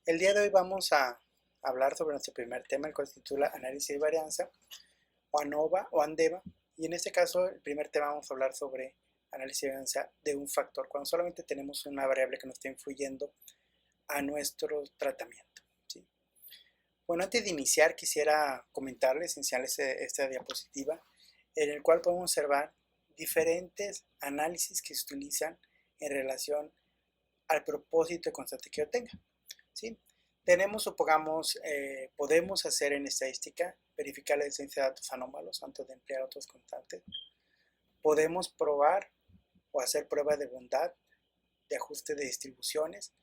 El día de hoy vamos a hablar sobre nuestro primer tema, el cual se titula Análisis de varianza, o ANOVA o ANDEVA. Y en este caso, el primer tema vamos a hablar sobre análisis de varianza de un factor, cuando solamente tenemos una variable que nos está influyendo a nuestro tratamiento, ¿sí? Bueno, antes de iniciar, quisiera comentarles, enseñarles esta diapositiva, en el cual podemos observar diferentes análisis que se utilizan en relación al propósito de constante que yo tenga, ¿sí? Supongamos, podemos hacer en estadística, verificar la existencia de datos anómalos antes de emplear otros constantes. Podemos probar o hacer pruebas de bondad, de ajuste de distribuciones.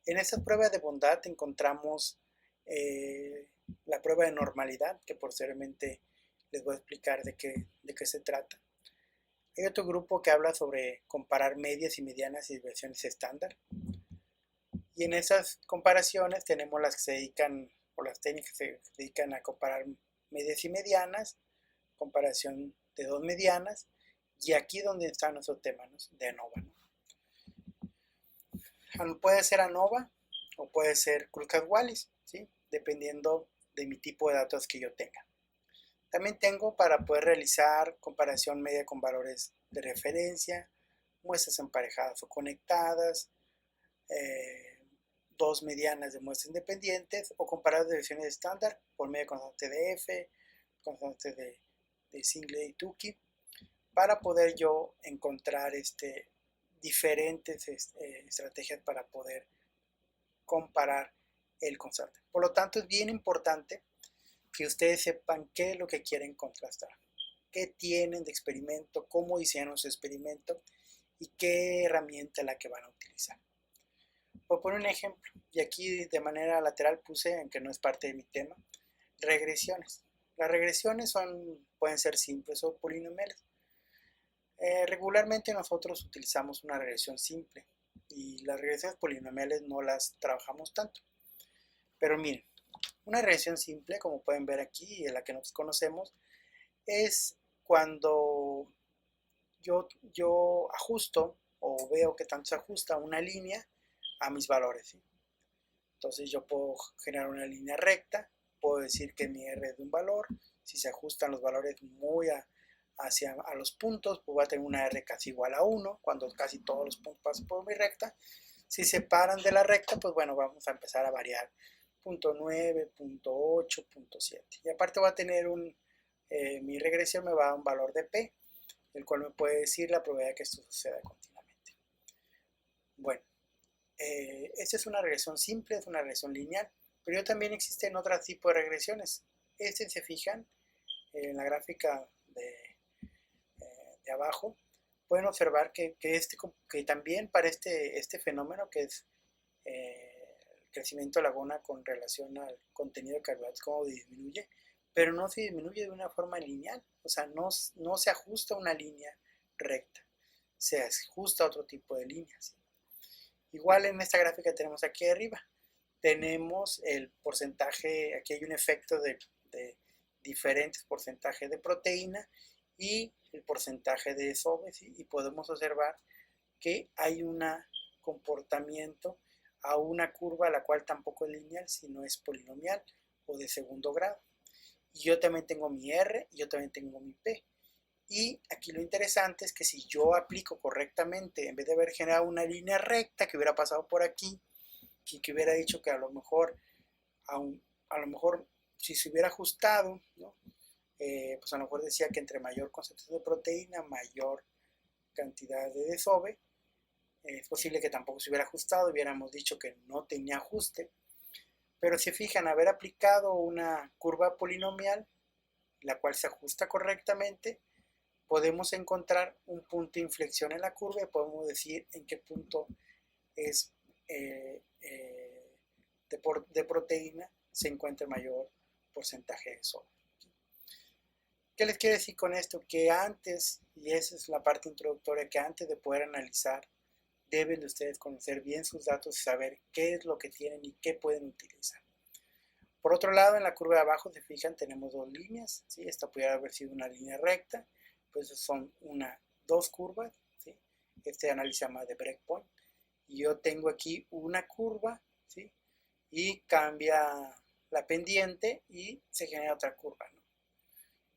En esas pruebas de bondad encontramos la prueba de normalidad, que posteriormente les voy a explicar de qué se trata. Hay otro grupo que habla sobre comparar medias y medianas y desviaciones estándar. Y en esas comparaciones tenemos las que se dedican, o las técnicas que se dedican a comparar medias y medianas, comparación de dos medianas, y aquí donde está nuestro tema, ¿no?, de ANOVA, ¿no? Puede ser ANOVA o puede ser Cruzat-Wallis, ¿sí?, dependiendo de mi tipo de datos que yo tenga. También tengo para poder realizar comparación media con valores de referencia, muestras emparejadas o conectadas, dos medianas de muestras independientes, o comparar desviaciones estándar por medio de constante de F, constante de Singley y Tukey, para poder yo encontrar diferentes estrategias para poder comparar el constante. Por lo tanto, es bien importante que ustedes sepan qué es lo que quieren contrastar, qué tienen de experimento, cómo diseñaron su experimento y qué herramienta es la que van a utilizar. Por poner un ejemplo, y aquí de manera lateral puse, aunque no es parte de mi tema, regresiones. Las regresiones pueden ser simples o polinomiales. Regularmente nosotros utilizamos una regresión simple y las regresiones polinomiales no las trabajamos tanto. Pero miren, una regresión simple, como pueden ver aquí, en la que nosotros conocemos, es cuando yo ajusto o veo que tanto se ajusta una línea a mis valores, ¿sí? Entonces yo puedo generar una línea recta, puedo decir que mi R es de un valor, si se ajustan los valores muy hacia los puntos, pues voy a tener una R casi igual a 1, cuando casi todos los puntos pasan por mi recta. Si se paran de la recta, pues bueno, vamos a empezar a variar, punto 9, punto 8, punto 7. Y aparte voy a tener mi regresión me va a dar un valor de P, el cual me puede decir la probabilidad de que esto suceda continuamente. Bueno, esta es una regresión simple, es una regresión lineal, pero también existen otros tipos de regresiones. Si se fijan en la gráfica de abajo, pueden observar que también para este fenómeno, que es el crecimiento de la laguna con relación al contenido de carbohidratos, cómo disminuye, pero no se disminuye de una forma lineal, o sea, no se ajusta a una línea recta, se ajusta a otro tipo de líneas. Igual en esta gráfica tenemos aquí arriba, tenemos el porcentaje, aquí hay un efecto de diferentes porcentajes de proteína y el porcentaje de SOBE, ¿sí? Y podemos observar que hay un comportamiento a una curva la cual tampoco es lineal, sino es polinomial o de segundo grado. Y yo también tengo mi R y yo también tengo mi P. Y aquí lo interesante es que si yo aplico correctamente, en vez de haber generado una línea recta que hubiera pasado por aquí, que hubiera dicho que a lo mejor si se hubiera ajustado, ¿no? Pues a lo mejor decía que entre mayor concentración de proteína, mayor cantidad de desove, es posible que tampoco se hubiera ajustado, hubiéramos dicho que no tenía ajuste. Pero si fijan, haber aplicado una curva polinomial, la cual se ajusta correctamente, podemos encontrar un punto de inflexión en la curva y podemos decir en qué punto es de proteína se encuentra el mayor porcentaje de sodio. ¿Qué les quiero decir con esto? Que antes, y esa es la parte introductoria, que antes de poder analizar, deben de ustedes conocer bien sus datos y saber qué es lo que tienen y qué pueden utilizar. Por otro lado, en la curva de abajo, se fijan, tenemos dos líneas, ¿sí? Esta pudiera haber sido una línea recta, pues son dos curvas, ¿sí? Este análisis se llama de breakpoint, y yo tengo aquí una curva, ¿sí?, y cambia la pendiente y se genera otra curva, ¿no?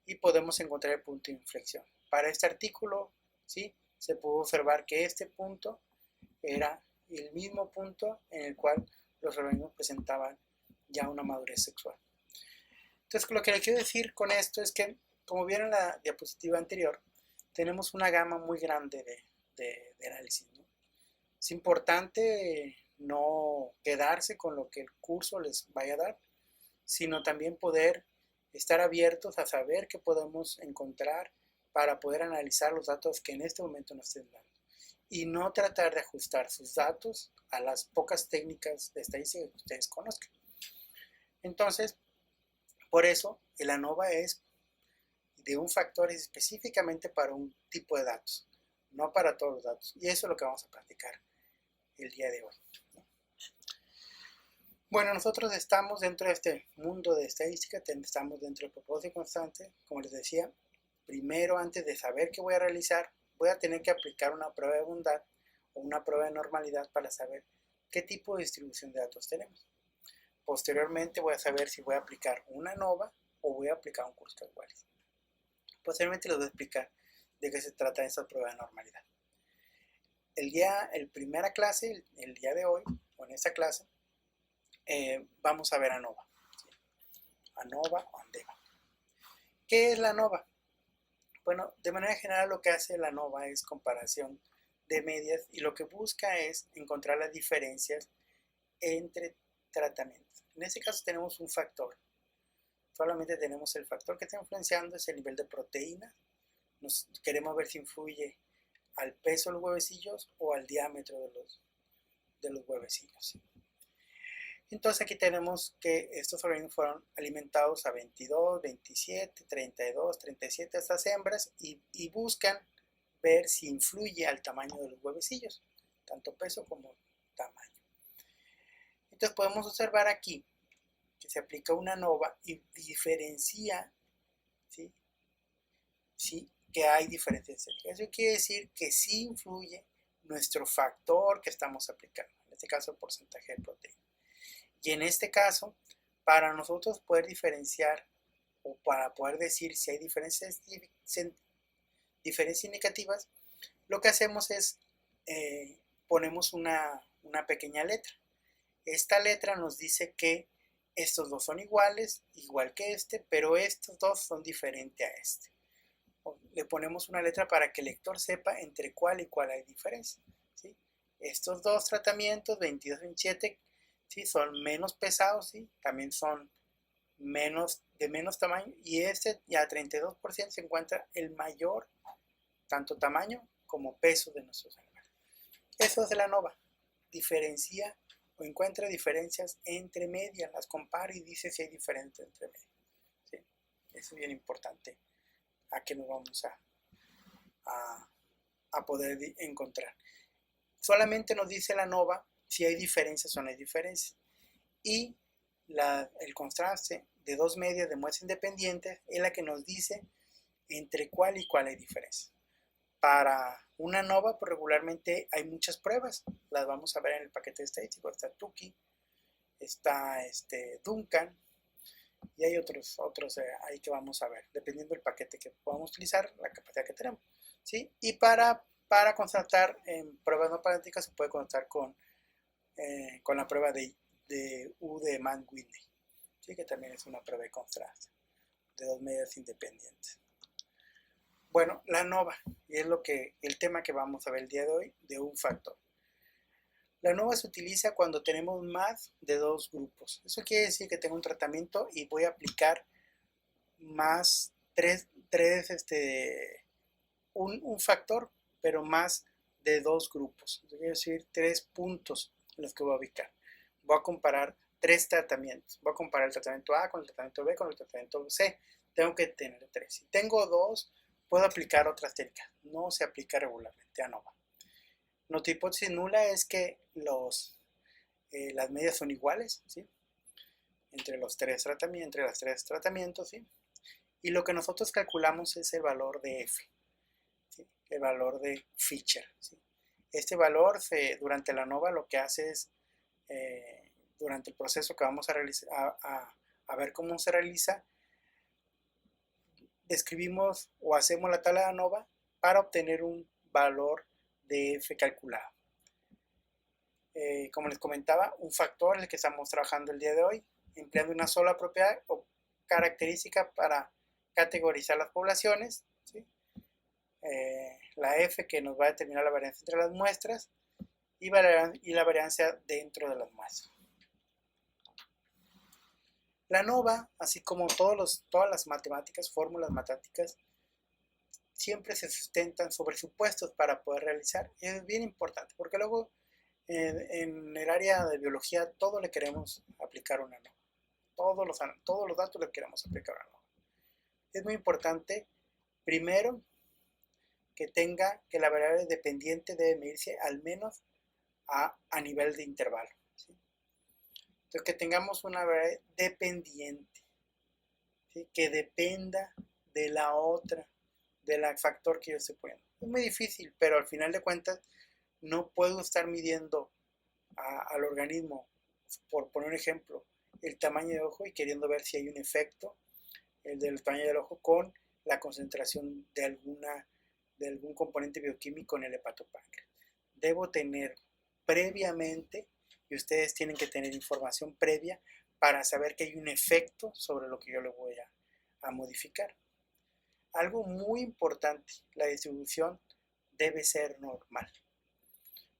Y podemos encontrar el punto de inflexión. Para este artículo, ¿sí?, se pudo observar que este punto era el mismo punto en el cual los organismos presentaban ya una madurez sexual. Entonces, lo que le quiero decir con esto es que, como vieron en la diapositiva anterior, tenemos una gama muy grande de análisis, ¿no? Es importante no quedarse con lo que el curso les vaya a dar, sino también poder estar abiertos a saber qué podemos encontrar para poder analizar los datos que en este momento nos estén dando. Y no tratar de ajustar sus datos a las pocas técnicas de estadística que ustedes conozcan. Entonces, por eso el ANOVA es de un factor específicamente para un tipo de datos, no para todos los datos. Y eso es lo que vamos a practicar el día de hoy. Bueno, nosotros estamos dentro de este mundo de estadística, estamos dentro del propósito constante. Como les decía, primero, antes de saber qué voy a realizar, voy a tener que aplicar una prueba de bondad o una prueba de normalidad para saber qué tipo de distribución de datos tenemos. Posteriormente voy a saber si voy a aplicar una ANOVA o voy a aplicar un curso de Wallis. Posteriormente les voy a explicar de qué se trata esta prueba de normalidad. El primera clase, el día de hoy, o en esta clase, vamos a ver ANOVA. ¿Sí? ANOVA o ANDEVA. ¿Qué es la ANOVA? Bueno, de manera general lo que hace la ANOVA es comparación de medias y lo que busca es encontrar las diferencias entre tratamientos. En este caso tenemos un factor. Solamente tenemos el factor que está influenciando, es el nivel de proteína. Queremos ver si influye al peso de los huevecillos o al diámetro de los huevecillos. Entonces aquí tenemos que estos organismos fueron alimentados a 22, 27, 32, 37 estas hembras y buscan ver si influye al tamaño de los huevecillos, tanto peso como tamaño. Entonces podemos observar aquí que se aplica una ANOVA y diferencia, ¿sí? ¿Sí? Que hay diferencias. Eso quiere decir que sí influye nuestro factor que estamos aplicando, en este caso el porcentaje de proteína. Y en este caso, para nosotros poder diferenciar o para poder decir si hay diferencias indicativas, lo que hacemos es ponemos una pequeña letra. Esta letra nos dice que estos dos son iguales, igual que este, pero estos dos son diferentes a este. Le ponemos una letra para que el lector sepa entre cuál y cuál hay diferencia, ¿sí? Estos dos tratamientos, 22 y 27, ¿sí?, son menos pesados, ¿sí?, también son de menos tamaño, y este ya 32% se encuentra el mayor tanto tamaño como peso de nuestros animales. Eso es la ANOVA, diferencia o encuentra diferencias entre medias, las compara y dice si hay diferencias entre medias, ¿sí? Eso es bien importante a que nos vamos a poder encontrar. Solamente nos dice la ANOVA si hay diferencias o no hay diferencias. Y el contraste de dos medias de muestras independientes es la que nos dice entre cuál y cuál hay diferencia. Para una ANOVA, pues regularmente hay muchas pruebas. Las vamos a ver en el paquete estadístico. Está Tukey, está Duncan, y hay otros ahí que vamos a ver, dependiendo del paquete que podamos utilizar, la capacidad que tenemos, ¿sí? Y para constatar en pruebas no paramétricas se puede constatar con la prueba de U de Mann-Whitney, ¿sí?, que también es una prueba de contraste de dos medidas independientes. Bueno, la ANOVA, y es el tema que vamos a ver el día de hoy, de un factor. La ANOVA se utiliza cuando tenemos más de dos grupos. Eso quiere decir que tengo un tratamiento y voy a aplicar más un factor, pero más de dos grupos. Eso quiere decir 3 puntos en los que voy a ubicar. Voy a comparar 3 tratamientos. Voy a comparar el tratamiento A con el tratamiento B con el tratamiento C. Tengo que tener 3. Si tengo 2, puedo aplicar otras técnicas. No se aplica regularmente ANOVA. Nuestra hipótesis nula es que las medias son iguales, ¿sí?, entre las tres tratamientos, ¿sí? Y lo que nosotros calculamos es el valor de F, ¿sí?, el valor de Fisher, ¿sí? Este valor durante la ANOVA lo que hace es durante el proceso que vamos a realizar, a ver cómo se realiza, describimos o hacemos la tabla de ANOVA para obtener un valor de F calculado. Como les comentaba, un factor en el que estamos trabajando el día de hoy, empleando una sola propiedad o característica para categorizar las poblaciones, ¿sí? La F, que nos va a determinar la varianza entre las muestras, y la varianza dentro de las muestras. La ANOVA, así como todas las matemáticas, fórmulas matemáticas, siempre se sustentan sobre supuestos para poder realizar. Y es bien importante, porque luego en el área de biología todo le queremos aplicar una ANOVA. Todos los datos le queremos aplicar una ANOVA. Es muy importante, primero, que la variable dependiente debe medirse al menos a nivel de intervalo, ¿sí? Entonces, que tengamos una variable dependiente, ¿sí? Que dependa de la otra, del factor que yo estoy poniendo. Es muy difícil, pero al final de cuentas no puedo estar midiendo al organismo, por poner un ejemplo, el tamaño de ojo y queriendo ver si hay un efecto del tamaño del ojo con la concentración de algún componente bioquímico en el hepatopáncreas. Debo tener previamente, y ustedes tienen que tener información previa para saber que hay un efecto sobre lo que yo le voy a modificar. Algo muy importante, la distribución debe ser normal.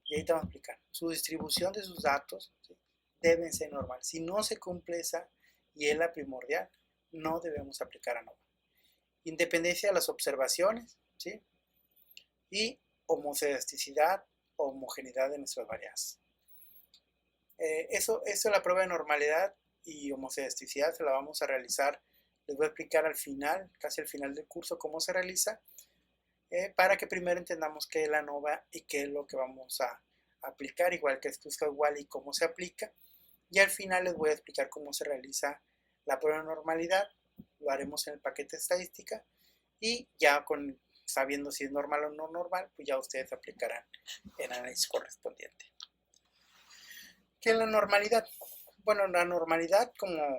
Y ahí te voy a explicar. Su distribución de sus datos, ¿sí? Deben ser normal. Si no se cumple esa, y es la primordial, no debemos aplicar ANOVA. Independencia de las observaciones, ¿sí? Y homocedisticidad o homogeneidad de nuestras varianzas. Eso es la prueba de normalidad y homocedisticidad, se la vamos a realizar. Les voy a explicar al final, casi al final del curso, cómo se realiza, para que primero entendamos qué es la ANOVA y qué es lo que vamos a aplicar, igual que esto es igual y cómo se aplica. Y al final les voy a explicar cómo se realiza la prueba de normalidad. Lo haremos en el paquete de estadística y ya sabiendo si es normal o no normal, pues ya ustedes aplicarán el análisis correspondiente. ¿Qué es la normalidad? Bueno, la normalidad,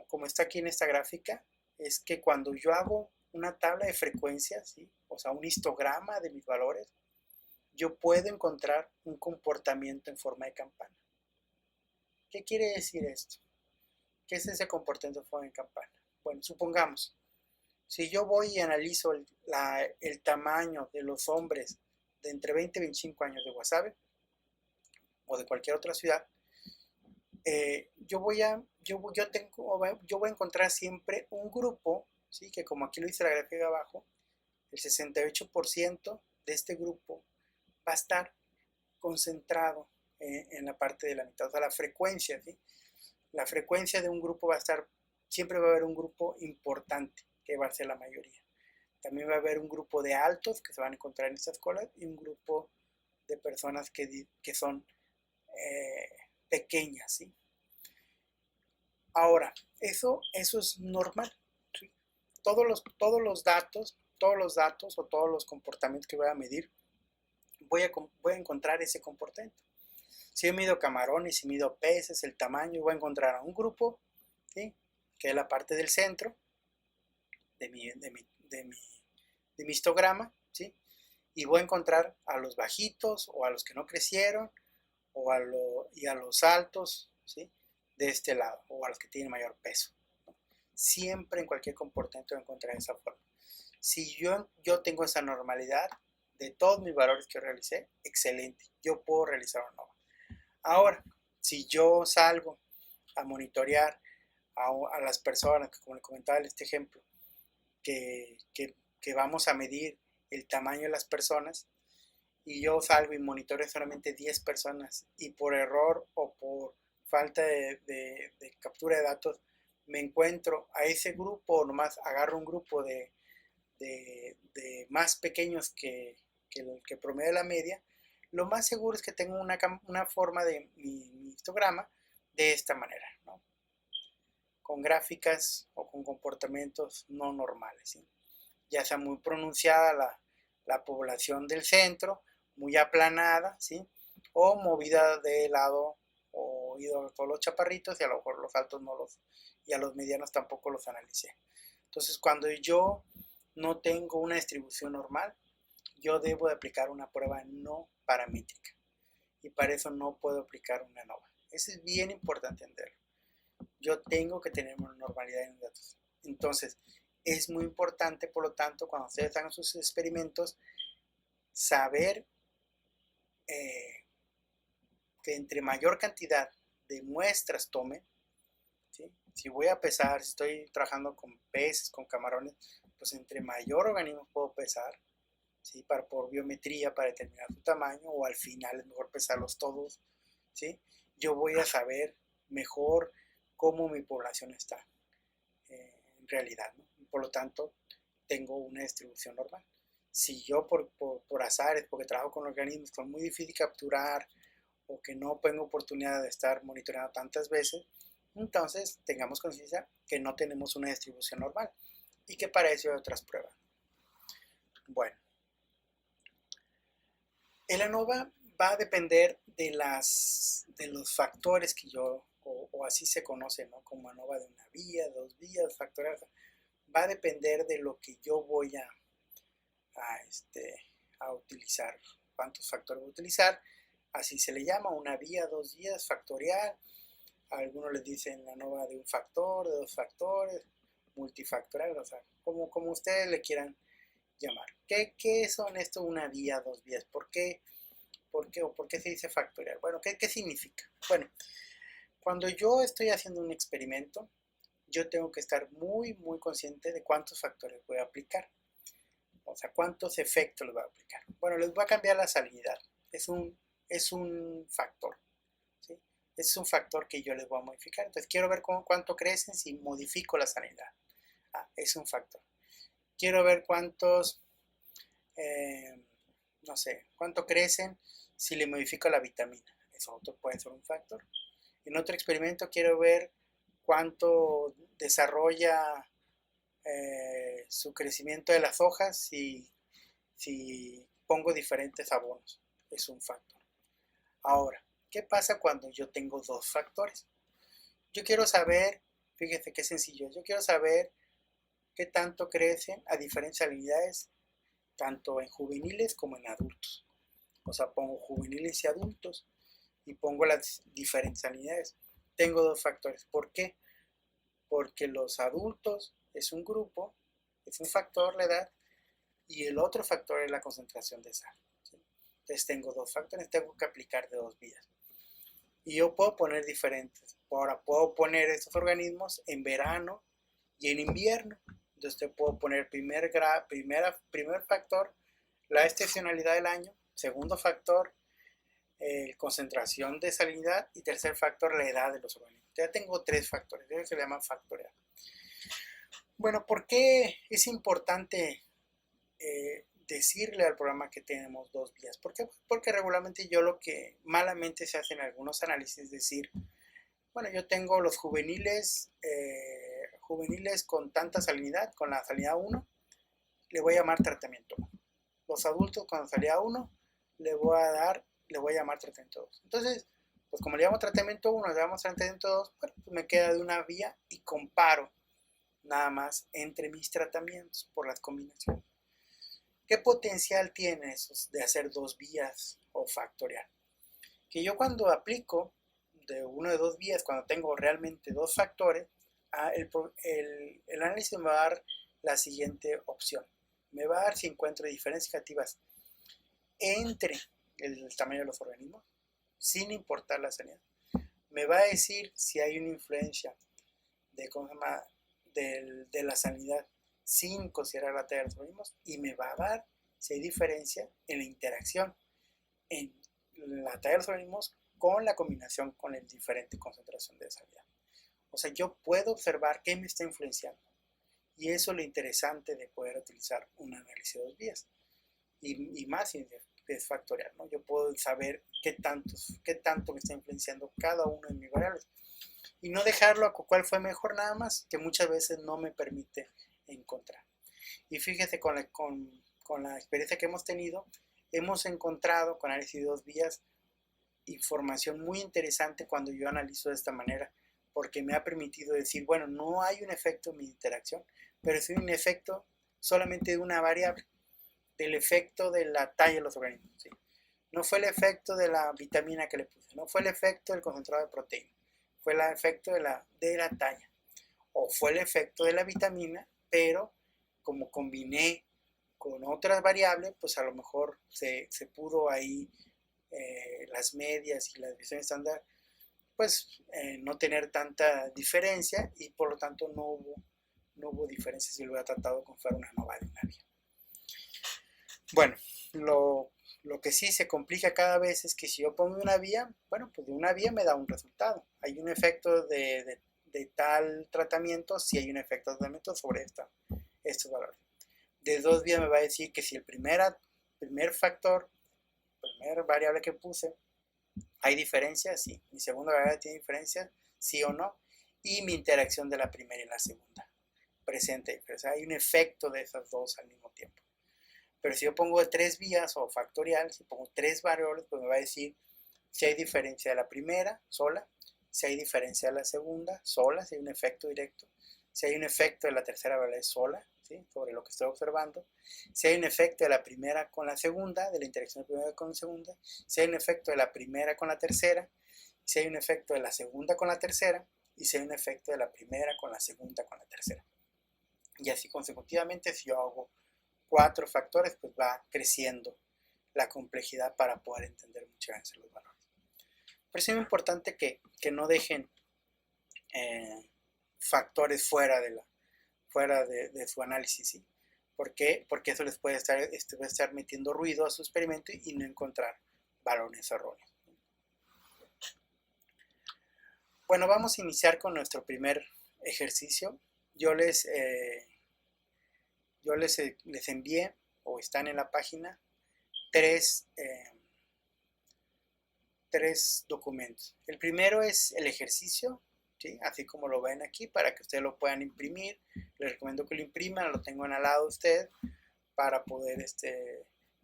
como está aquí en esta gráfica, es que cuando yo hago una tabla de frecuencias, ¿sí? O sea, un histograma de mis valores, yo puedo encontrar un comportamiento en forma de campana. ¿Qué quiere decir esto? ¿Qué es ese comportamiento en forma de campana? Bueno, supongamos, si yo voy y analizo el tamaño de los hombres de entre 20 y 25 años de Guasave o de cualquier otra ciudad, yo voy a encontrar siempre un grupo, ¿sí? Que como aquí lo dice la gráfica de abajo, el 68% de este grupo va a estar concentrado en la parte de la mitad, o sea, la frecuencia, ¿sí? La frecuencia de un grupo siempre va a haber un grupo importante, que va a ser la mayoría. También va a haber un grupo de altos que se van a encontrar en estas colas y un grupo de personas que son pequeñas, ¿sí? Ahora, eso es normal, ¿sí? Todos los datos o todos los comportamientos que voy a medir, voy a encontrar ese comportamiento. Si yo mido camarones, si mido peces, el tamaño, voy a encontrar a un grupo, ¿sí? Que es la parte del centro de mi histograma, ¿sí? Y voy a encontrar a los bajitos o a los que no crecieron y a los altos, ¿sí? De este lado, o a los que tienen mayor peso, ¿no? Siempre en cualquier comportamiento voy a encontrar esa forma. Si yo tengo esa normalidad de todos mis valores que realicé, excelente, yo puedo realizar una ANOVA. Ahora, si yo salgo a monitorear a las personas, como les comentaba en este ejemplo, que vamos a medir el tamaño de las personas, y yo salgo y monitoreo solamente 10 personas, y por error o por falta de captura de datos, me encuentro a ese grupo, o nomás agarro un grupo de más pequeños que el que promedia la media, lo más seguro es que tenga una forma de mi histograma de esta manera, ¿no? Con gráficas o con comportamientos no normales, ¿sí? Ya sea muy pronunciada la población del centro, muy aplanada, ¿sí? O movida de lado o oído a todos los chaparritos y a lo mejor los altos no los, y a los medianos tampoco los analicé. Entonces, cuando yo no tengo una distribución normal, yo debo de aplicar una prueba no paramétrica. Y para eso no puedo aplicar una ANOVA. Eso es bien importante entenderlo. Yo tengo que tener una normalidad en los datos. Entonces, es muy importante, por lo tanto, cuando ustedes hagan sus experimentos, saber que entre mayor cantidad de muestras tomen, ¿sí? Si voy a pesar, si estoy trabajando con peces, con camarones, pues entre mayor organismo puedo pesar, ¿sí? Por biometría, para determinar su tamaño, o al final es mejor pesarlos todos, ¿sí? Yo voy a saber mejor cómo mi población está en realidad, ¿no? Y por lo tanto, tengo una distribución normal. Si yo por azares, porque trabajo con organismos que son muy difíciles de capturar, o que no tengo oportunidad de estar monitoreando tantas veces, entonces tengamos conciencia que no tenemos una distribución normal y que para eso hay otras pruebas. Bueno, el ANOVA va a depender de los factores que yo, o así se conoce, ¿no? Como ANOVA de una vía, dos vías, factorial. Va a depender de lo que yo voy a utilizar, cuántos factores voy a utilizar. Así se le llama, una vía, dos vías, factorial. Algunos les dicen la ANOVA de un factor, de dos factores, multifactorial, o sea, como ustedes le quieran llamar. ¿Qué son esto una vía, dos vías? ¿Por qué se dice factorial? Bueno, ¿qué significa? Bueno, cuando yo estoy haciendo un experimento, yo tengo que estar muy, muy consciente de cuántos factores voy a aplicar. O sea, cuántos efectos les voy a aplicar. Bueno, les voy a cambiar la salinidad. Es un factor, ¿sí? Es un factor que yo les voy a modificar. Entonces, quiero ver cuánto crecen si modifico la salinidad. Es un factor. Quiero ver no sé, cuánto crecen si le modifico la vitamina. Eso puede ser un factor. En otro experimento quiero ver cuánto desarrolla su crecimiento de las hojas si pongo diferentes abonos. Es un factor. Ahora, ¿qué pasa cuando yo tengo dos factores? Yo quiero saber, fíjense qué sencillo, yo quiero saber qué tanto crecen a diferentes salinidades, tanto en juveniles como en adultos. O sea, pongo juveniles y adultos y pongo las diferentes salinidades. Tengo dos factores. ¿Por qué? Porque los adultos es un grupo, es un factor la edad, y el otro factor es la concentración de sal, ¿sí? Entonces tengo dos factores, tengo que aplicar de dos vías. Y yo puedo poner diferentes. Ahora puedo poner estos organismos en verano y en invierno. Entonces te puedo poner primer factor, la estacionalidad del año. Segundo factor, concentración de salinidad. Y tercer factor, la edad de los organismos. Ya tengo tres factores. Eso se le llama factorial. Bueno, ¿por qué es importante decirle al programa que tenemos dos vías? ¿Por qué? Porque regularmente yo lo que malamente se hace en algunos análisis es decir, bueno, yo tengo los juveniles con tanta salinidad, con la salinidad 1, le voy a llamar tratamiento 1. Los adultos con la salinidad 1 le voy a llamar tratamiento 2. Entonces, pues como le llamo tratamiento 1, le llamo tratamiento 2, bueno, pues me queda de una vía y comparo nada más entre mis tratamientos por las combinaciones. ¿Qué potencial tiene esos de hacer dos vías o factorial? Que yo cuando aplico de una de dos vías, cuando tengo realmente dos factores, el análisis me va a dar la siguiente opción. Me va a dar si encuentro diferencias negativas entre el tamaño de los organismos, sin importar la salinidad. Me va a decir si hay una influencia de la salinidad sin considerar la talla de los organismos, y me va a dar si hay diferencia en la interacción en la talla de los organismos con la combinación con la diferente concentración de salinidad. O sea, yo puedo observar qué me está influenciando. Y eso es lo interesante de poder utilizar un análisis de dos vías. Y más si es factorial, ¿no? Yo puedo saber qué tanto me está influenciando cada uno de mis variables. Y no dejarlo a cuál fue mejor nada más, que muchas veces no me permite encontrar. Y fíjese con la experiencia que hemos tenido, hemos encontrado con análisis de dos vías información muy interesante cuando yo analizo de esta manera, porque me ha permitido decir, bueno, no hay un efecto en mi interacción, pero es un efecto solamente de una variable, del efecto de la talla de los organismos, ¿sí? No fue el efecto de la vitamina que le puse, no fue el efecto del concentrado de proteína, fue el efecto de la talla, o fue el efecto de la vitamina, pero como combiné con otras variables, pues a lo mejor se pudo ahí las medias y la desviación estándar, pues no tener tanta diferencia y por lo tanto no hubo diferencia si lo hubiera tratado con fuera una nova de una vía. Bueno, lo que sí se complica cada vez es que si yo pongo una vía, bueno, pues de una vía me da un resultado. Hay un efecto de tal tratamiento, si hay un efecto de tratamiento sobre estos valores. De dos vías me va a decir que si el primer factor, primer variable que puse, hay diferencia, sí. Mi segunda variable tiene diferencia, sí o no. Y mi interacción de la primera y la segunda presente diferencia. Hay un efecto de esas dos al mismo tiempo. Pero si yo pongo tres vías o factorial, si pongo tres variables, pues me va a decir si hay diferencia de la primera sola, si hay diferencia de la segunda sola, si hay un efecto directo, si hay un efecto de la tercera variable sola, ¿sí? Sobre lo que estoy observando, si hay un efecto de la primera con la segunda, de la interacción de la primera con la segunda, si hay un efecto de la primera con la tercera, si hay un efecto de la segunda con la tercera, y si hay un efecto de la primera con la segunda con la tercera. Y así consecutivamente, si yo hago 4 factores, pues va creciendo la complejidad para poder entender muchas veces los valores. Por eso es muy importante que no dejen factores fuera de su análisis, ¿sí? ¿Por qué? Porque eso les puede estar metiendo ruido a su experimento y no encontrar valores erróneos. Bueno, vamos a iniciar con nuestro primer ejercicio. Yo les envié, o están en la página, tres documentos. El primero es el ejercicio, ¿sí? Así como lo ven aquí, para que ustedes lo puedan imprimir. Les recomiendo que lo impriman, lo tengan al lado de usted para poder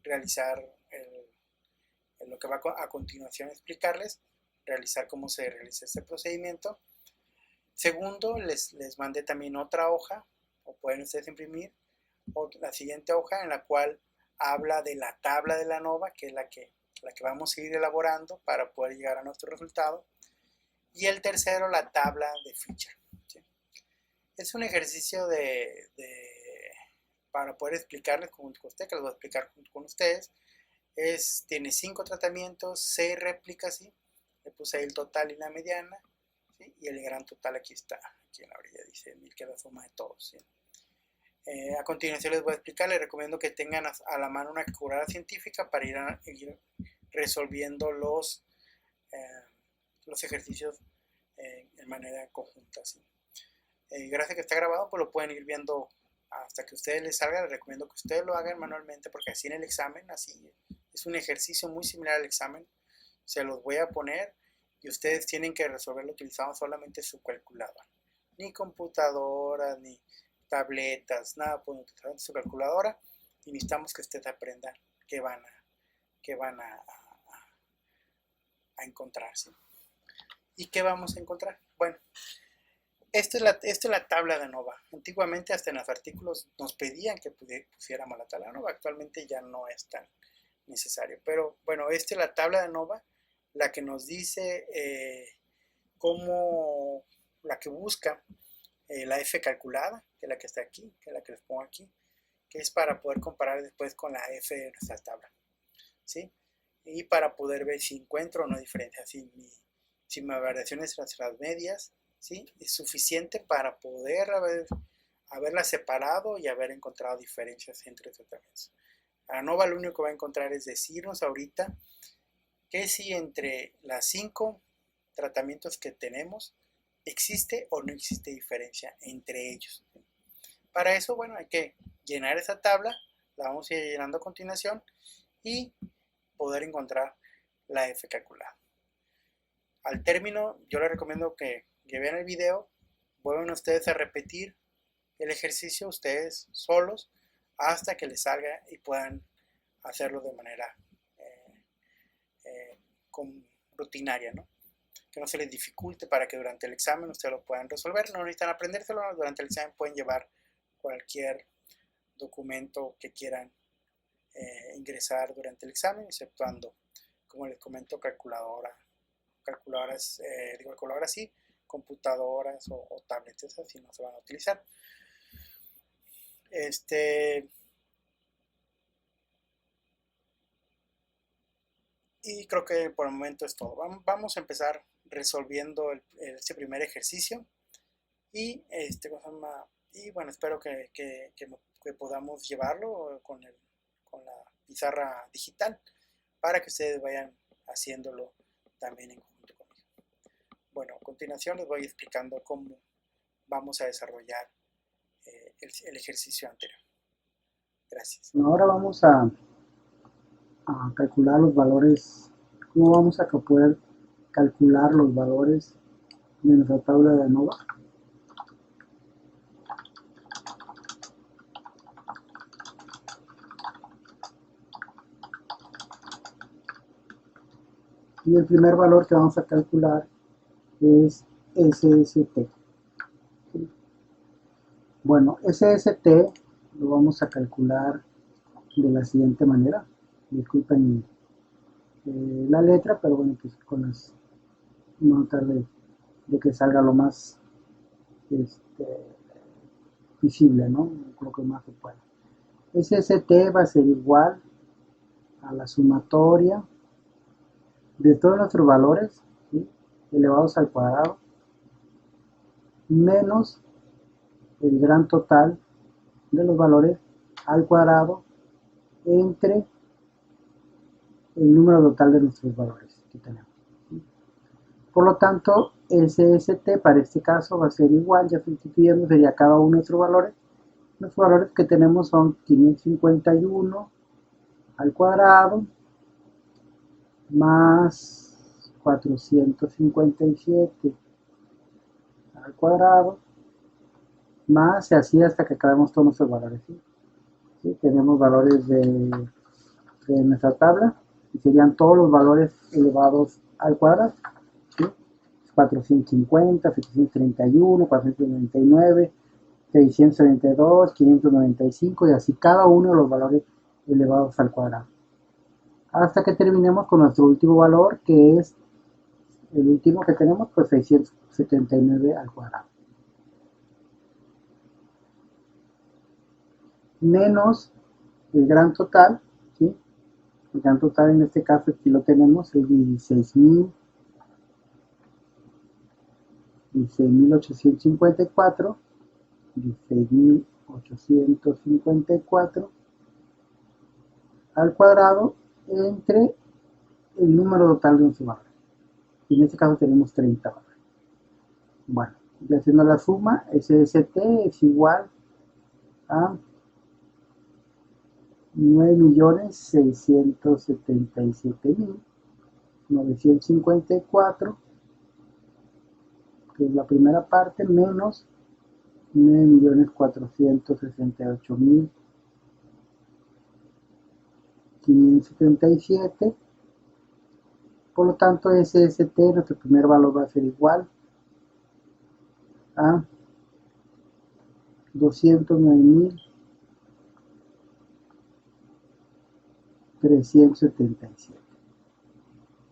realizar lo que va a continuación explicarles, realizar cómo se realiza este procedimiento. Segundo, les mandé también otra hoja, o pueden ustedes imprimir, o la siguiente hoja en la cual habla de la tabla de la ANOVA, que es la que vamos a ir elaborando para poder llegar a nuestro resultado. Y el tercero, la tabla de Fisher, ¿sí? Es un ejercicio para poder explicarles con usted, que les voy a explicar con ustedes. Tiene 5 tratamientos, 6 réplicas, ¿sí? Le puse ahí el total y la mediana, ¿sí? Y el gran total aquí está, aquí en la orilla dice 1000, que es la suma de todos, ¿sí? A continuación les voy a explicar, les recomiendo que tengan a la mano una calculadora científica para ir resolviendo los ejercicios en manera conjunta, ¿sí? Gracias a que está grabado, pues lo pueden ir viendo hasta que a ustedes les salga. Les recomiendo que ustedes lo hagan manualmente, porque así en el examen, así es un ejercicio muy similar al examen. Se los voy a poner y ustedes tienen que resolverlo utilizando solamente su calculadora. Ni computadora, ni tabletas, nada, pueden utilizar su calculadora, y necesitamos que ustedes aprendan qué van a encontrar, ¿sí? ¿Y qué vamos a encontrar? Bueno, esta es la tabla de ANOVA. Antiguamente hasta en los artículos nos pedían que pusiéramos la tabla de ANOVA. Actualmente ya no es tan necesario. Pero bueno, esta es la tabla de ANOVA, la que nos dice cómo, la que busca la F calculada, que es la que está aquí, que es la que les pongo aquí, que es para poder comparar después con la F de nuestra tabla, ¿sí? Y para poder ver si encuentro o no diferencia, si mi variación entre las medias, ¿sí? Es suficiente para poder haberla separado y haber encontrado diferencias entre tratamientos. ANOVA lo único que va a encontrar es decirnos ahorita que si entre las 5 tratamientos que tenemos existe o no existe diferencia entre ellos. Para eso, bueno, hay que llenar esa tabla, la vamos a ir llenando a continuación y poder encontrar la F calculada. Al término, yo les recomiendo que vean el video, vuelvan ustedes a repetir el ejercicio ustedes solos hasta que les salga y puedan hacerlo de manera rutinaria, ¿no? Que no se les dificulte para que durante el examen ustedes lo puedan resolver. No necesitan aprendérselo, durante el examen pueden llevar cualquier documento que quieran ingresar durante el examen, exceptuando, como les comento, calculadoras sí, computadoras o tablets, así no se van a utilizar. Y creo que por el momento es todo. Vamos a empezar resolviendo este primer ejercicio y bueno, espero que podamos llevarlo con la pizarra digital para que ustedes vayan haciéndolo también en conjunto conmigo. Bueno, a continuación les voy explicando cómo vamos a desarrollar el ejercicio anterior. Gracias. Ahora vamos a calcular los valores. ¿Cómo vamos a poder calcular los valores de nuestra tabla de ANOVA? Y el primer valor que vamos a calcular es SST. Bueno, SST lo vamos a calcular de la siguiente manera. Disculpen la letra, pero bueno, pues con las vamos a tratar de que salga lo más visible, ¿no? Lo que más se pueda. SST va a ser igual a la sumatoria de todos nuestros valores, ¿sí?, elevados al cuadrado, menos el gran total de los valores al cuadrado entre el número total de nuestros valores que tenemos, ¿sí? Por lo tanto, SST para este caso va a ser igual, ya sustituyendo, sería cada uno de nuestros valores. Los valores que tenemos son 551 al cuadrado más 457 al cuadrado más, y así hasta que acabemos todos nuestros valores, ¿sí? ¿Sí? Tenemos valores de nuestra tabla y serían todos los valores elevados al cuadrado, ¿sí? 450, 731, 499, 632, 595 y así cada uno de los valores elevados al cuadrado, hasta que terminemos con nuestro último valor, que es el último que tenemos, pues 679 al cuadrado. Menos el gran total, ¿sí? El gran total en este caso aquí lo tenemos, es 16.854, 16.854 al cuadrado entre el número total de nuestros valores. Y en este caso tenemos 30 valores. Bueno, y haciendo la suma, SST es igual a 9.677.954, que es la primera parte, menos 9.468.577. Por lo tanto, SST, nuestro primer valor va a ser igual a 209.377.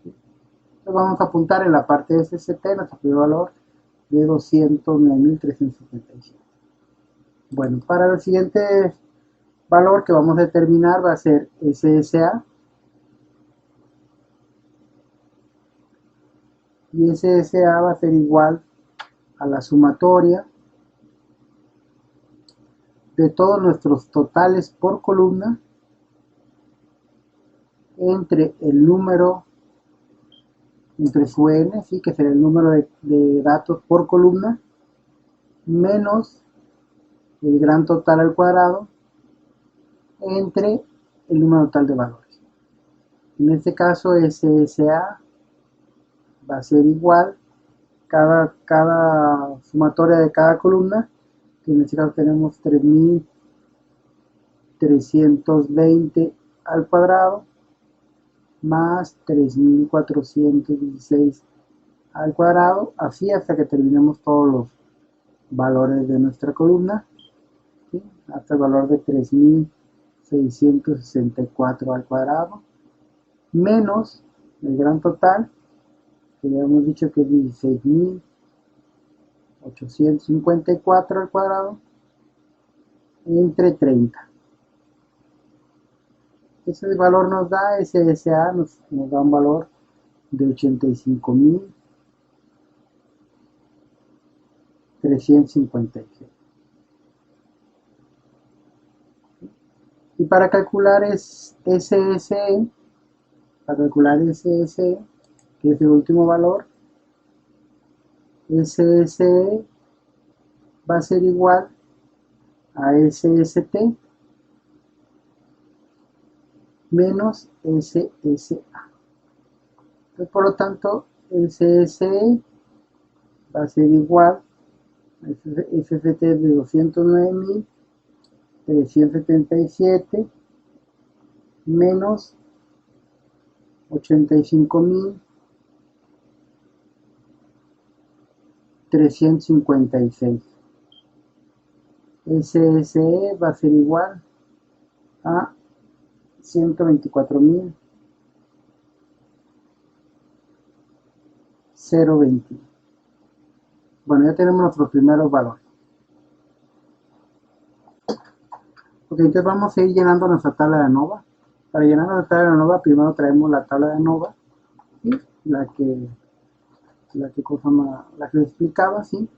Entonces vamos a apuntar en la parte de SST nuestro primer valor de 209.377. Bueno, para el siguiente valor que vamos a determinar va a ser SSA. Y SSA va a ser igual a la sumatoria de todos nuestros totales por columna entre el número, entre su n, ¿sí?, que será el número de datos por columna, menos el gran total al cuadrado entre el número total de valores. En este caso, SSA va a ser igual cada sumatoria de cada columna, que en este caso tenemos 3.320 al cuadrado más 3416 al cuadrado, así hasta que terminemos todos los valores de nuestra columna, ¿sí? Hasta el valor de 3664 al cuadrado, menos el gran total, que ya hemos dicho que es 16.854 al cuadrado, entre 30. Ese valor nos da, SSA nos da un valor de 85.356. Y para calcular SSE, que es el último valor, SSE va a ser igual a SST menos SSA. Entonces, por lo tanto, SSE va a ser igual a SST de 209.377 menos 85.356. SSE va a ser igual a 124.021. Bueno, ya tenemos nuestros primeros valores. Ok, entonces vamos a ir llenando nuestra tabla de ANOVA. Para llenar nuestra tabla de ANOVA, primero traemos la tabla de ANOVA, ¿sí? la que les explicaba, ¿sí?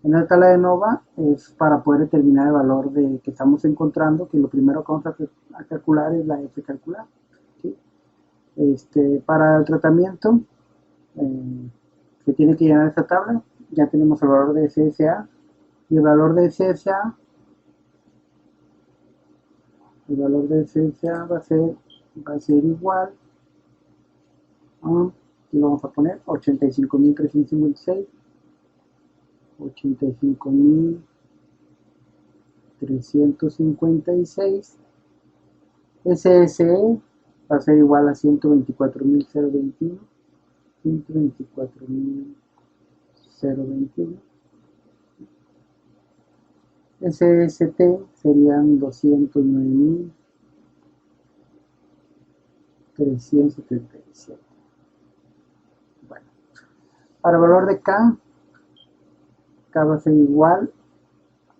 En la tabla de ANOVA es para poder determinar el valor que estamos encontrando, que lo primero que vamos a calcular es la F calcular, ¿sí? Para el tratamiento se tiene que llenar esta tabla. Ya tenemos el valor de SSA y el valor de SSA va a ser igual a, y lo vamos a poner 85.356, 85.356. SSE va a ser igual a 124.021, 124.021. SST serían 209.377. Bueno, para el valor de K va a ser igual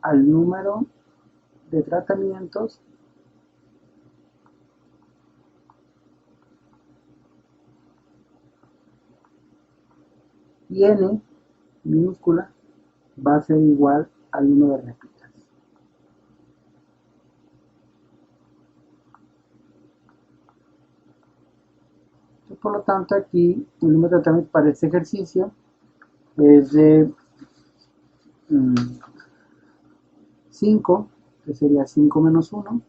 al número de tratamientos y N minúscula va a ser igual al número de réplicas. Por lo tanto, aquí el número de tratamientos para este ejercicio es de 5, que sería 5 menos 1,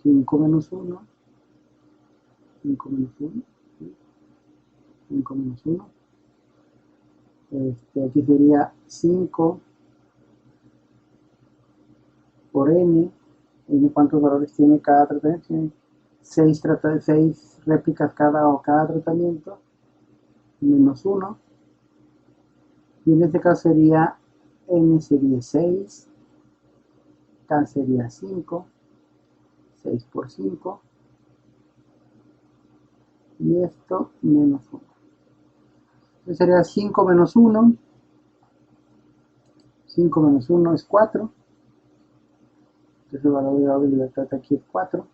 5 menos 1, 5 menos 1, 5 menos 1. Aquí sería 5 por n. ¿Cuántos valores tiene cada tratamiento? Tiene 6 réplicas cada tratamiento, menos 1. Y en este caso sería n sería 6, k sería 5, 6 por 5, y esto menos 1. Entonces sería 5 menos 1, 5 menos 1 es 4, entonces el valor de grado de libertad aquí es 4.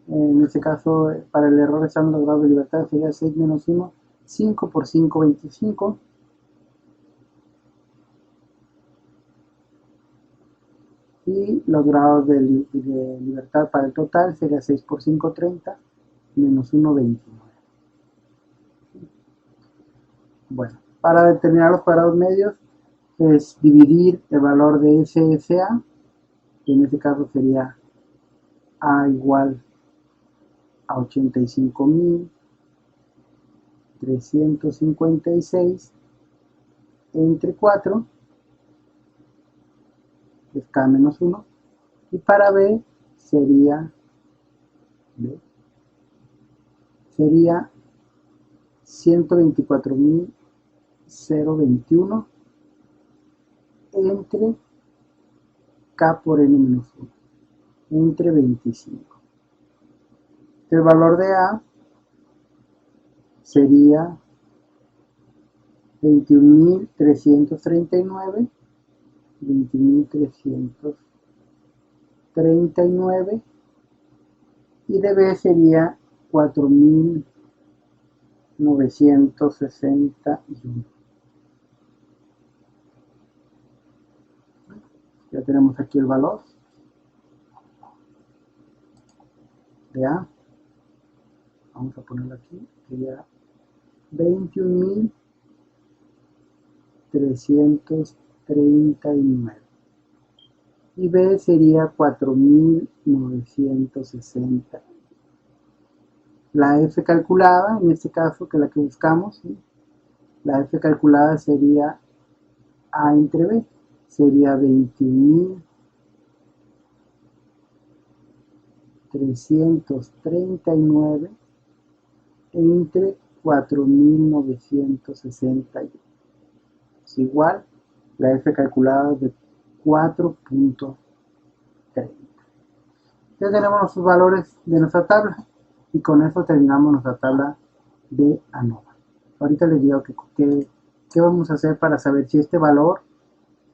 En este caso, para el error examen de grado de libertad sería 6 menos 1, 5 por 5, 25. Y los grados de libertad para el total sería 6 por 5, 30, menos 1, 29. Bueno, para determinar los cuadrados medios es dividir el valor de SSA, que en este caso sería A igual a 85.356 entre 4, que es K menos 1, y para B sería B sería 124.021 entre K por N-1, entre 25. El valor de A sería 21.339, 21.339, y de B sería 4.961. Ya tenemos aquí el valor de A. Vamos a ponerlo aquí, sería 21.339. Y B sería 4.960. La F calculada, en este caso, que es la que buscamos, ¿sí? La F calculada sería A entre B, sería 21.339 entre 4.960. Es igual, la F calculada de 4.30. Ya tenemos nuestros valores de nuestra tabla y con eso terminamos nuestra tabla de ANOVA. Ahorita les digo qué vamos a hacer para saber si este valor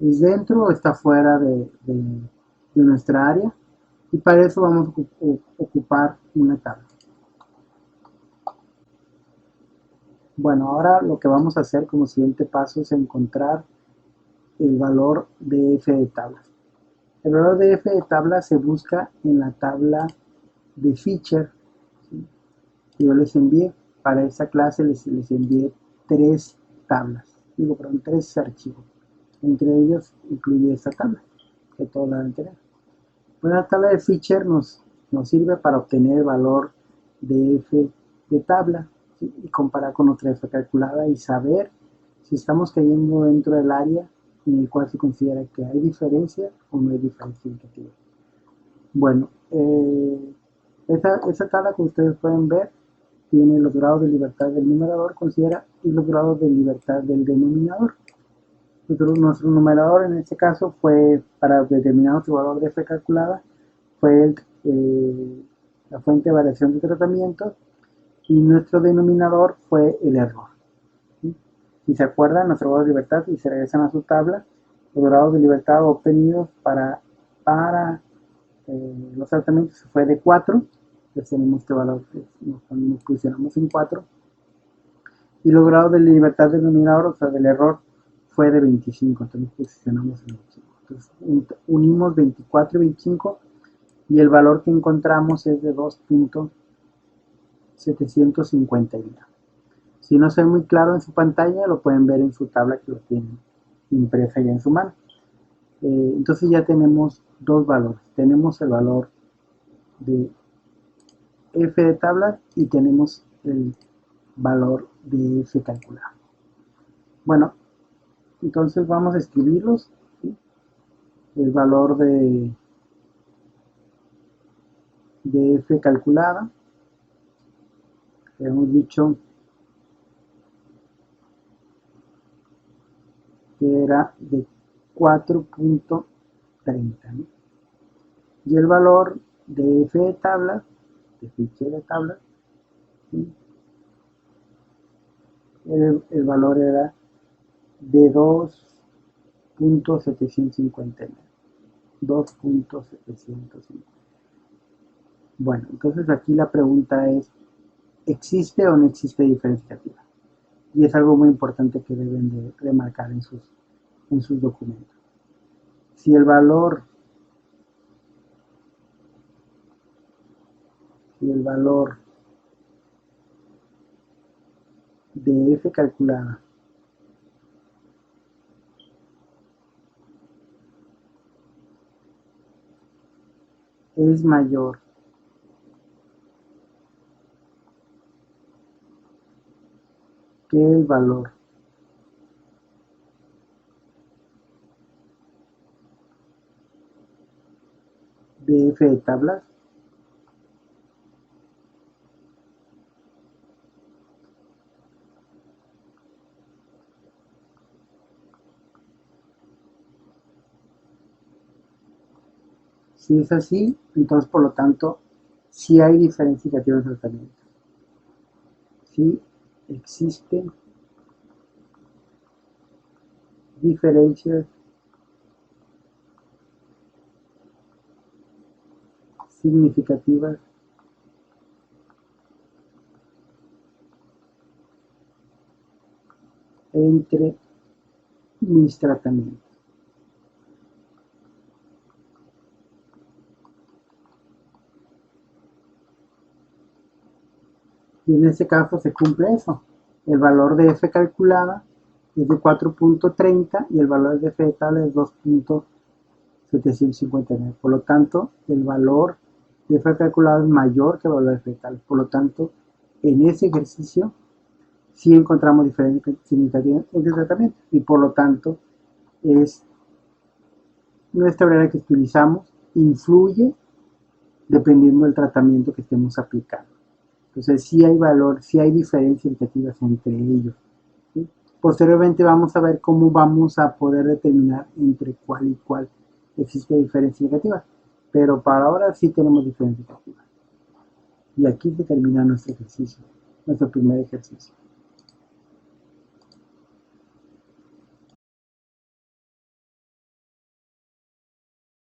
es dentro o está fuera de nuestra área, y para eso vamos a ocupar una tabla. Bueno, ahora lo que vamos a hacer como siguiente paso es encontrar el valor de F de tablas. El valor de F de tabla se busca en la tabla de Fisher, ¿sí? Yo les envié, para esta clase les envié tres tres archivos. Entre ellos incluye esta tabla, que todos la deben tener. Pues la tabla de Fisher nos sirve para obtener el valor de F de tabla, ¿sí? Y comparar con otra F calculada y saber si estamos cayendo dentro del área en el cual se considera que hay diferencia o no hay diferencia significativa. Bueno, esa tabla que ustedes pueden ver tiene los grados de libertad del numerador, considera, y los grados de libertad del denominador. Nuestro numerador en este caso fue, para determinar nuestro valor de F calculada, fue la fuente de variación de tratamiento, y nuestro denominador fue el error, ¿sí? Si se acuerdan, nuestro grado de libertad, y se regresan a su tabla, los grados de libertad obtenidos para los tratamientos fue de 4, entonces tenemos este valor, nos posicionamos en 4, y los grados de libertad del denominador, o sea, del error, fue de 25, entonces nos posicionamos en 25. Entonces unimos 24 y 25, y el valor que encontramos es de 2.751. Si no se ve muy claro en su pantalla, lo pueden ver en su tabla que lo tienen impresa ya en su mano. Entonces ya tenemos dos valores. Tenemos el valor de F de tabla y tenemos el valor de F calculado. Bueno, entonces vamos a escribirlos, ¿sí? El valor de F calculada, que hemos dicho que era de 4.30, ¿no? Y el valor de F de tabla, de ficha de tabla, ¿sí? El valor era de 2.759. 2.750. Bueno, entonces aquí la pregunta es, ¿existe o no existe diferenciativa? Y es algo muy importante que deben de remarcar en sus documentos. Si el valor de F calculada es mayor que el valor de F de tablas, Si es así, entonces por lo tanto, sí hay diferencia significativa en el tratamiento. Sí existen diferencias significativas entre mis tratamientos. Y en este caso se cumple eso. El valor de F calculada es de 4.30 y el valor de F tal es 2.759. Por lo tanto, el valor de F calculado es mayor que el valor de F tal. Por lo tanto, en ese ejercicio sí encontramos diferencias significativas entre tratamientos y por lo tanto es nuestra variable que utilizamos influye dependiendo del tratamiento que estemos aplicando. Entonces sí hay valor, sí hay diferencias significativas entre ellos. ¿Sí? Posteriormente vamos a ver cómo vamos a poder determinar entre cuál y cuál existe diferencia significativa. Pero para ahora sí tenemos diferencias significativas. Y aquí se termina nuestro ejercicio, nuestro primer ejercicio.